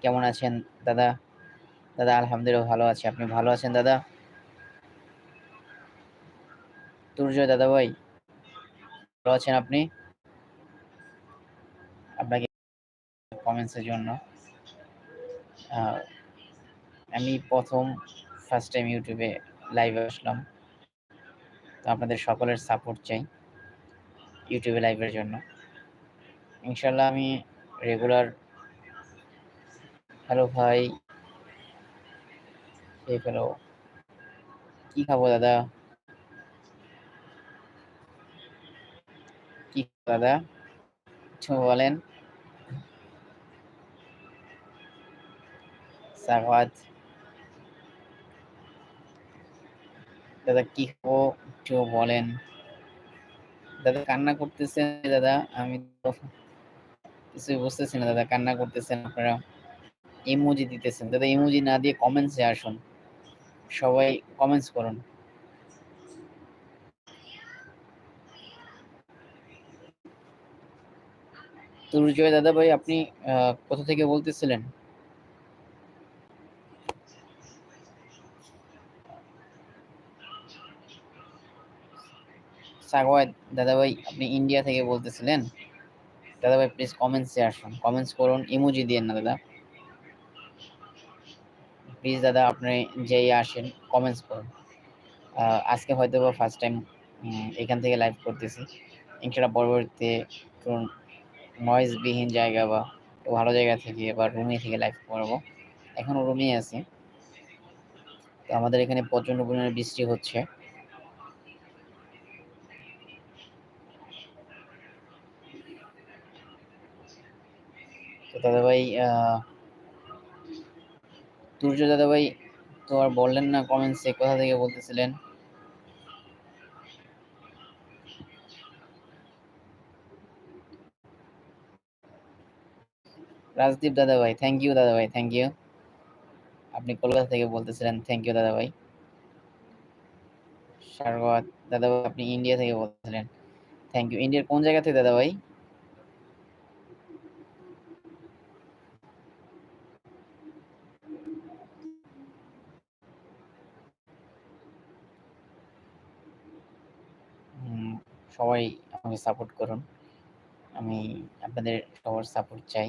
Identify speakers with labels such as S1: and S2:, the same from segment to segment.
S1: কেমন আছেন দাদা? দাদা আলহামদুলিল্লাহ ভালো আছি। আপনি ভালো আছেন দাদা? দুর্জয় দাদা ভাই ভালো আছেন আপনি? আপনাকে কমেন্টসের জন্য। আ আমি ফার্স্ট টাইম ইউটিউবে লাইভে আসলাম। তো আপনাদের সকলের সাপোর্ট চাই ইউটিউবে লাইভের জন্য। ইনশাআল্লাহ আমি রেগুলার হ্যালো ভাই, এই হ্যালো। কি খাবো দাদা? কি দাদা? কিছু বলেন। সাগওয়াত দাদা কি খাবো একটু বলেন। দাদা কান্না করতেছেন দাদা? আমি তো কিছুই বুঝতেছি না দাদা, কান্না করতেছেন আপনারা। ইমোজি দিতেছেন দাদা, ইমোজি না দিয়ে কমেন্টসে আসুন, সবাই কমেন্টস করুন। দুর্জয় দাদা ভাই আপনি কোথা থেকে বলতেছিলেন? সাগওয়াত দাদা ভাই আপনি ইন্ডিয়া থেকে বলতেছিলেন? দাদা ভাই প্লিজ কমেন্টসে আসুন, কমেন্টস করুন, ইমোজি দিয়েন না দাদা। প্লিজ দাদা আপনি যেই আসেন কমেন্টস করুন। আজকে হয়তো বা ফার্স্ট টাইম এখান থেকে লাইভ করতেছি। ইনশাআল্লাহ পরবর্তীতে একটু নয়েজবিহীন জায়গা বা একটু ভালো জায়গা থেকে বা রুমে থেকে লাইভ করব। এখনো রুমেই আছি। তো আমাদের এখানে প্রচন্ড পরিমাণে বৃষ্টি হচ্ছে। তো দাদা ভাই সূর্য দাদা ভাই তো আর বললেন না কমেন্টসে কোথা থেকে বলতেছিলেন? রাজদীপ দাদা ভাই, থ্যাংক ইউ দাদা ভাই, থ্যাংক ইউ। আপনি কলকাতা থেকে বলতেছিলেন, থ্যাংক ইউ দাদা ভাই। স্বাগত দাদা ভাই, আপনি ইন্ডিয়া থেকে বলতেছিলেন, থ্যাংক ইউ। ইন্ডিয়ার কোন জায়গা থেকে দাদা ভাই? সবাই আমাকে সাপোর্ট করুন, আমি আপনাদের সবার সাপোর্ট চাই।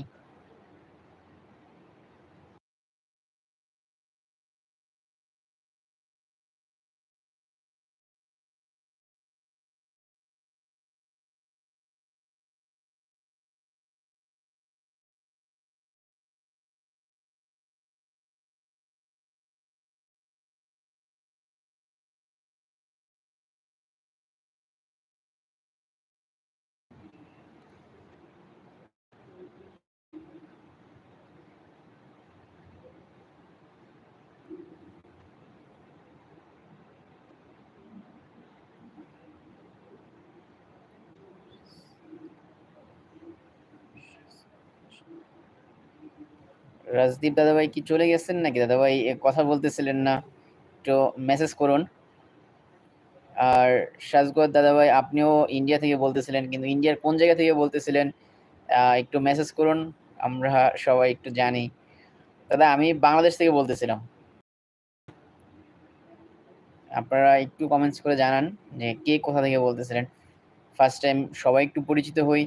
S1: রাজদীপ দাদা ভাই কি চলে গেছেন নাকি দাদা ভাই? কথা বলতেছিলেন না, একটু মেসেজ করুন। আর সাজগত দাদা ভাই আপনিও ইন্ডিয়া থেকে বলতেছিলেন, কিন্তু ইন্ডিয়ার কোন জায়গা থেকে বলতেছিলেন একটু মেসেজ করুন, আমরা সবাই একটু জানি। দাদা আমি বাংলাদেশ থেকে বলতেছিলাম। আপনারা একটু কমেন্টস করে জানান যে কে কোথা থেকে বলতেছিলেন। ফার্স্ট টাইম সবাই একটু পরিচিত হই।